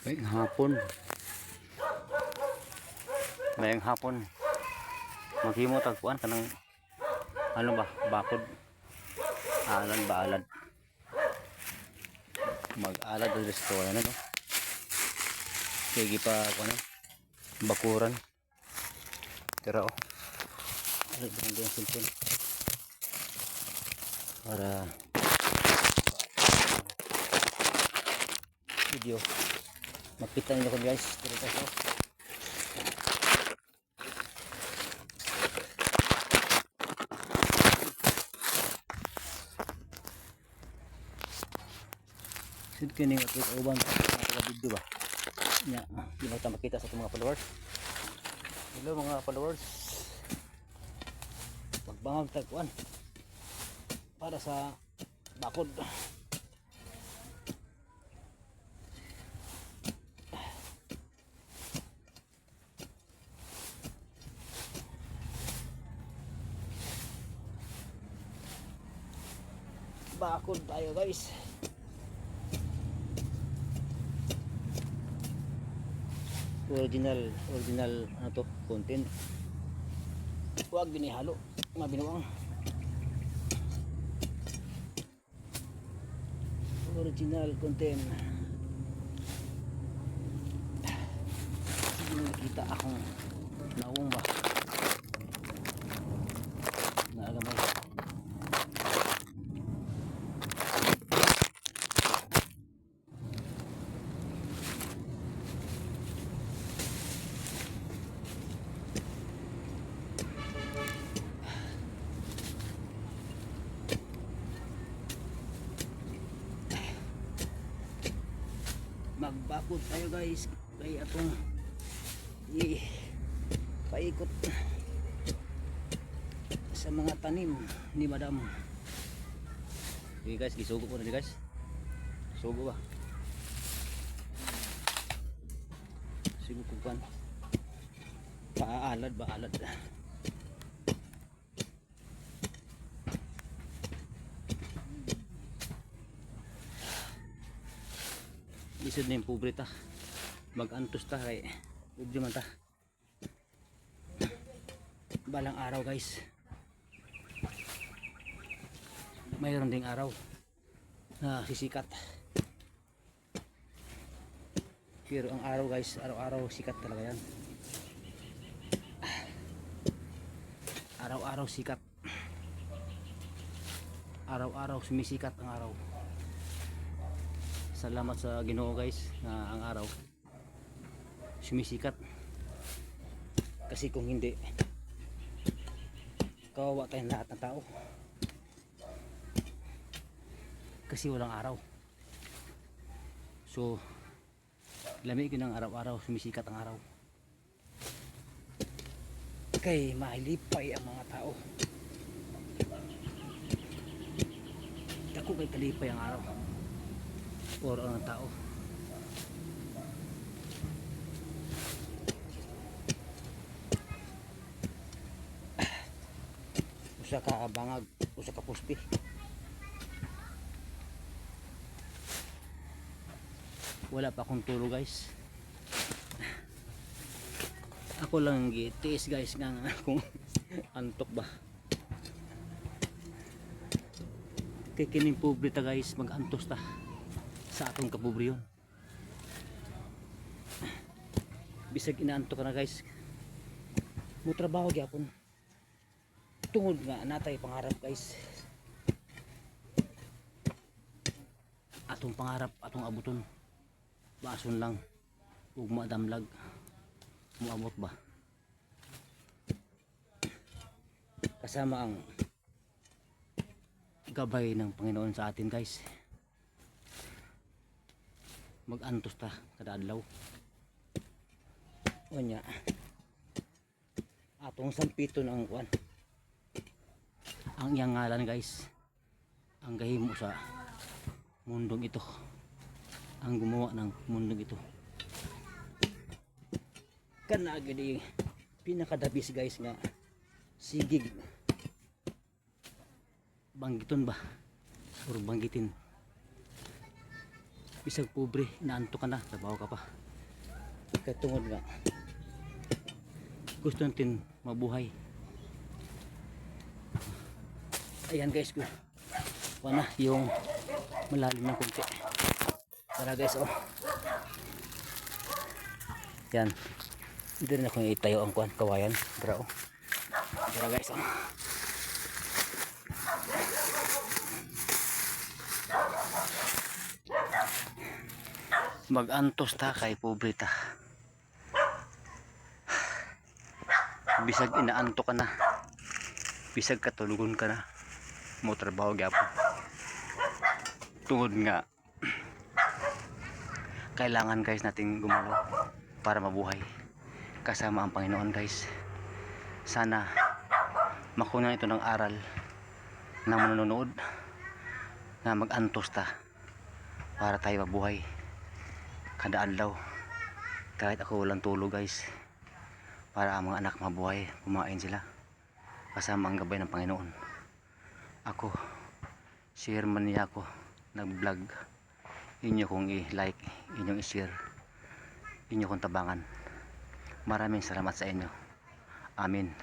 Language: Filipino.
Mayang hapon. Mayang hapon. Maghimo tagpuan kanang ano ba? Bakod. Alad ba alad? Mag-alad ang restaurant ano? Sige pa ako ano? Bakuran. Tira oh. Alad ba ang cellphone? Para video makita niyo ko guys dito ko. Sid kini nga ito uban sa video ba nya di mo ta makita sa mga followers. Hello mga followers, magbangag tagkuan para sa bakod. Bakod tayo guys. Original ano to content. Huwag binihalo mga binuang. Original content. Sige nakita akong naong ba naalamay. Magbakod tayo guys kay atong paikot sa mga tanim ni madam. Okay guys, gisugo ko na guys. Sugo ba? Sigo ko kan. Paalad ba alad? Isod na yung pobre ta. Mag-antos ta kay pobre man ta. Balang araw guys, mayroon ding araw na sisikat. Pero ang araw guys, araw-araw sikat talaga yan. Araw-araw sikat. Araw-araw sumisikat ang araw. Salamat sa Ginoo guys na ang araw sumisikat. Kasi kung hindi, kawawa tayong lahat ng tao. Kasi walang araw. So lamig yun ang araw-araw sumisikat ang araw. Kay mailipay ang mga tao. Dako kay kalipay ang araw or ang tao. Usa ka bangag, usa ka pusti. Wala pa akong tulo guys. Ako lang gitiis guys nga kung antok ba. Kay kining pobre ta guys, mag-antos ta sa atong kapobre yun. Bisag inaantok ka na guys, mo trabaho gyapon tungod nga natay pangarap guys. Atong pangarap atong abuton, bason lang ug madamlag moabot ba kasama ang gabay ng Panginoon sa atin guys. Mag-antos ta kada adlaw. Onya atong sampiton ang kuan, ang iyang ngalan guys, ang gahimo sa mundong ito, ang gumawa ng mundong ito. Kana gid pinakadabis guys nga sigig banggiton ba or banggitin Bisag pobre, inaanto ka na, trabaho ka pa. Kaya tungod nga, gusto natin mabuhay. Ayan guys, na yung malalim ng konti. Tara guys, oh. Yan. Hindi rin ako itayo ang kawayan. Tara, oh. Tara guys, oh. Mag-antos ta kay pobre ta. Bisag inaanto ka na. Bisag katulugon ka na. Mo trabaho gyapon. Tungod nga kailangan guys nating gumalaw para mabuhay kasama ang Panginoon guys. Sana makunan ito ng aral ng manonood na mag-antos ta para tayo mabuhay kada adlaw. Kahit ako walang tulog guys, para ang mga anak mabuhay, kumain sila kasama ang gabay ng Panginoon. Ako si Herman Yako, nag-vlog. Inyo kong i-like, inyong i-share, inyo kong tabangan. Maraming salamat sa inyo. Amen.